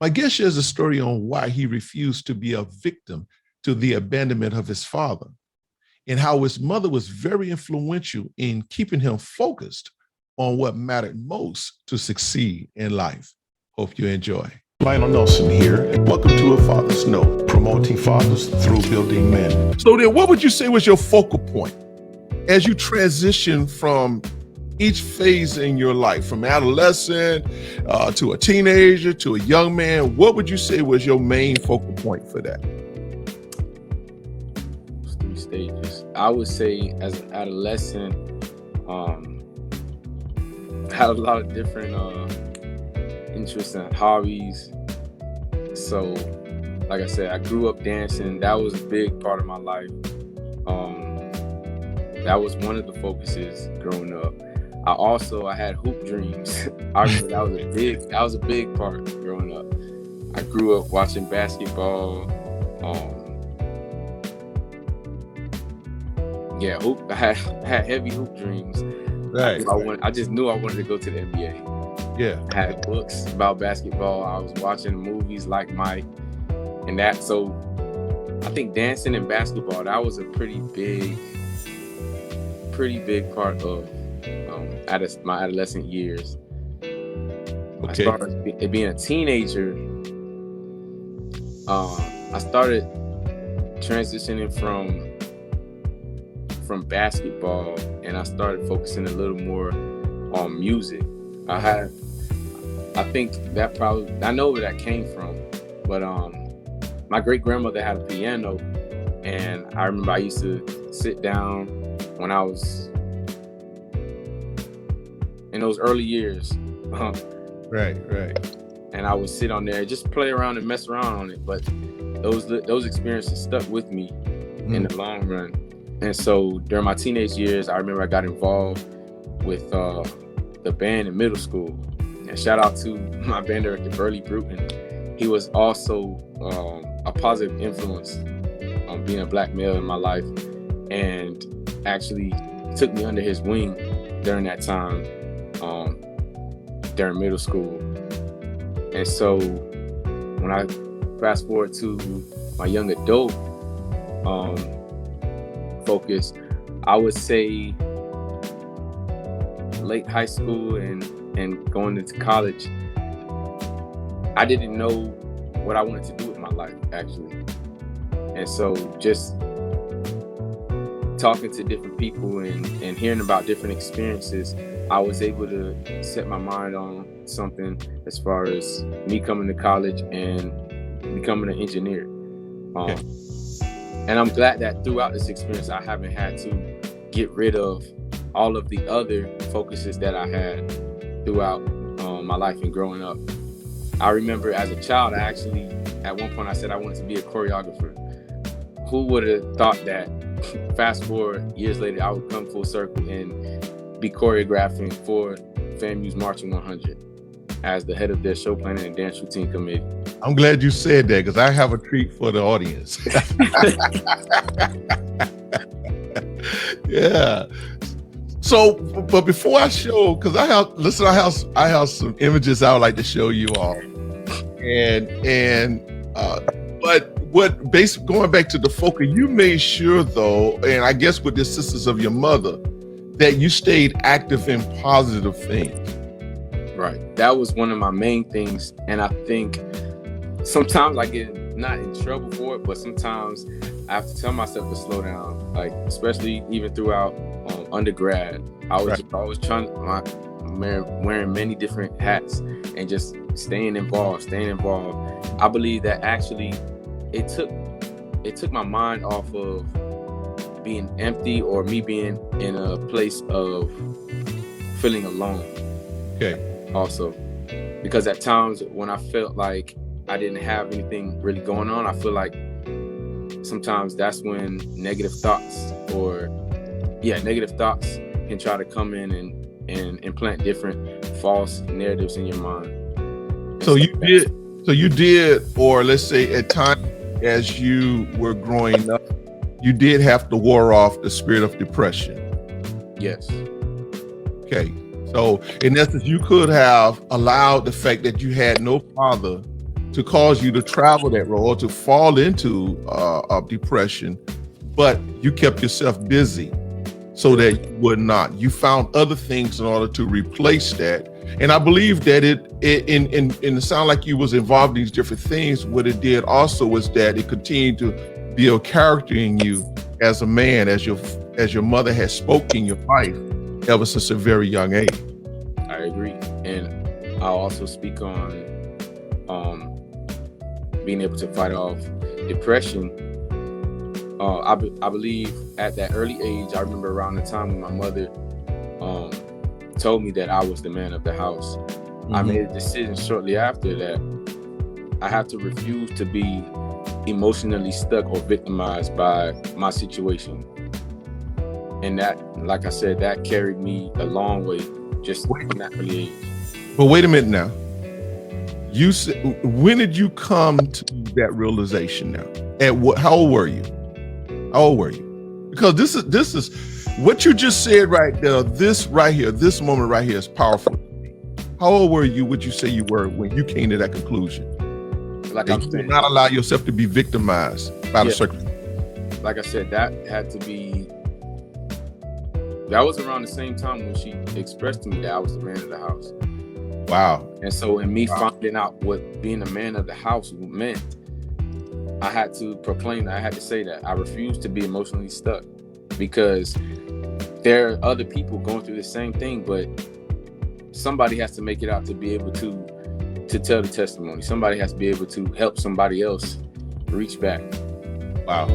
My guest shares a story on why he refused to be a victim to the abandonment of his father, and how his mother was very influential in keeping him focused on what mattered most to succeed in life. Hope you enjoy. Lionel Nelson here, and welcome to A Father's Note, promoting fathers through building men. So then, what would you say was your focal point as you transition from each phase in your life, from adolescent to a teenager to a young man? What would you say was your main focal point for that? 3 stages. I would say as an adolescent, I had a lot of different interests and hobbies. So, like I said, I grew up dancing. That was a big part of my life. That was one of the focuses growing up. I had hoop dreams. I remember that was a big part growing up. I grew up watching basketball. I had heavy hoop dreams. Right. I just knew I wanted to go to the NBA. Yeah. I had books about basketball. I was watching movies like Mike and that. So I think dancing and basketball, that was a pretty big part of my adolescent years. Okay. As far as being a teenager, I started transitioning from basketball, and I started focusing a little more on music. I know where that came from, but my great grandmother had a piano, and I remember I used to sit down when I was in those early years. Right. And I would sit on there, just play around and mess around on it. But those experiences stuck with me in the long run. And so during my teenage years, I remember I got involved with the band in middle school. And shout out to my band director, Burley Bruton. He was also a positive influence on being a black male in my life, and actually took me under his wing during that time, during middle school. And so when I fast forward to my young adult focus, I would say late high school and going into college, I didn't know what I wanted to do with my life, actually. And so just talking to different people and hearing about different experiences, I was able to set my mind on something as far as me coming to college and becoming an engineer. And I'm glad that throughout this experience, I haven't had to get rid of all of the other focuses that I had throughout my life and growing up. I remember as a child, at one point I said I wanted to be a choreographer. Who would have thought that fast forward years later, I would come full circle and be choreographing for FAMU's Marching 100 as the head of their show planning and dance routine committee. I'm glad you said that, because I have a treat for the audience. Yeah. So, but before I show, because I have some images I would like to show you all, but basically going back to the focus, you made sure though, and I guess with the assistance of your mother, that you stayed active in positive things. Right. That was one of my main things, and I think sometimes I get not in trouble for it, but sometimes I have to tell myself to slow down. Like, especially even throughout undergrad, I was always wearing many different hats and just staying involved. I believe that actually it took my mind off of being empty or me being in a place of feeling alone. Okay. Also, because at times when I felt like I didn't have anything really going on, I feel like sometimes that's when negative thoughts can try to come in and implant different false narratives in your mind. So you did, or let's say at times as you were growing up, you did have to ward off the spirit of depression. Yes. Okay. So in essence, you could have allowed the fact that you had no father to cause you to travel that road or to fall into depression, but you kept yourself busy so that you would not. You found other things in order to replace that. And I believe that it sounded like you was involved in these different things. What it did also was that it continued to build character in you as a man, as your mother has spoken in your life ever since a very young age. I agree. And I'll also speak on being able to fight off depression. I believe at that early age, I remember around the time when my mother told me that I was the man of the house. I made a decision shortly after that I had to refuse to be emotionally stuck or victimized by my situation. And that, like I said, that carried me a long way just from that early age. But wait a minute now. You said, when did you come to that realization now? At what? How old were you? How old were you? Because this is what you just said right there. This right here, this moment right here is powerful. How old were you? Would you say you were when you came to that conclusion? Like you did not allow yourself to be victimized by the circumstances. Like I said, that had to be. That was around the same time when she expressed to me that I was the man of the house. Wow. And so in me finding out what being a man of the house meant, I had to proclaim that. I had to say that. I refused to be emotionally stuck because there are other people going through the same thing, but somebody has to make it out to be able to tell the testimony. Somebody has to be able to help somebody else reach back. Wow.